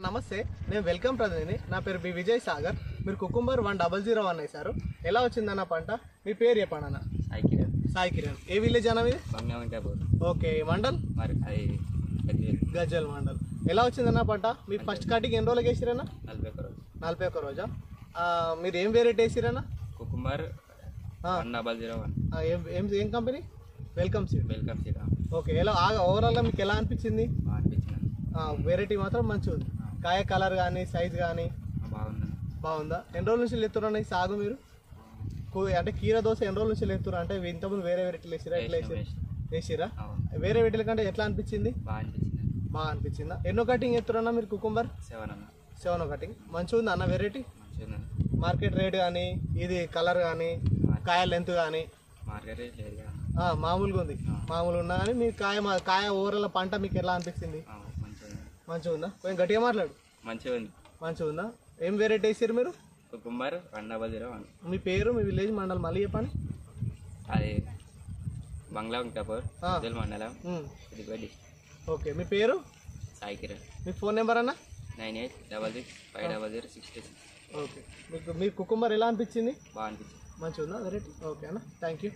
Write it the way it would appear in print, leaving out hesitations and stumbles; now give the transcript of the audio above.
నమస్తే, నేను వెల్కమ్ ప్రతినిధి. నా పేరు బి విజయ్ సాగర్. మీరు కుకుంబర్ 1001 వేశారు. ఎలా వచ్చిందన్న పంట? మీ పేరు చెప్పండి అన్న. సాయి కిరణ్. ఏ విలేజ్ అన్న మీది? ఓకే, మండల్ గజ్జల్ మండల్. ఎలా వచ్చిందన్న పంట? మీ ఫస్ట్ కటింగ్ ఎన్ని రోజులకి వేసిరన్నా? 41 రోజా? మీరు ఏం వెరైటీ వేసిరన్నా? కుకుంబర్ 1001. ఏం కంపెనీ? Welcome seed. ఓకే, ఎలా ఓవరాల్గా మీకు ఎలా అనిపించింది? వెరైటీ మాత్రం మంచిగా ఉంది. కాయ కలర్ కానీ సైజ్ కానీ బాగుందా? ఎన్ని రోజుల నుంచి లేతున్నా ఈ సాగు మీరు? అంటే కీర దోశ ఎన్ని రోజుల నుంచి లేతున్నా? అంటే ఇంతకుముందు వేరే వెరైటీలు వేసిరా, ఎట్లా వేసిరా? వేరే వెరైటీల కంటే ఎట్లా అనిపించింది? బాగా అనిపించిందా? ఎన్నో కటింగ్ ఎత్తున్నా మీరు కుకుంబర్? 7 కటింగ్. మంచిగా ఉంది అన్న వెరైటీ. మార్కెట్ రేట్ కానీ, ఇది కలర్ కానీ, కాయ లెంత్ కానీ మామూలుగా ఉంది. మామూలుగా ఉన్నా కానీ మీ కాయ ఓవరాల్ పంట మీకు ఎలా అనిపించింది? మంచిగా ఉందా? కొంచెం గట్టిగా మాట్లాడు. మంచిగా ఉందా? ఏం వెరైటీ వేసారు మీరు? కుకుంబర్ 1001. మీ పేరు, మీ విలేజ్, మండలం మళ్ళీ చెప్పండి. అది బంగ్లా వెంకటాపూర్ మండలం. ఓకే, మీ పేరు? సాయి కిరణ్. మీ ఫోన్ నెంబర్ అన్న? 9866500066. ఓకే, మీకు మీ కుకుంబర్ ఎలా అనిపించింది? బాగా అనిపించింది. మంచిగా ఉందా వెరైటీ? ఓకే అన్న, థ్యాంక్ యూ.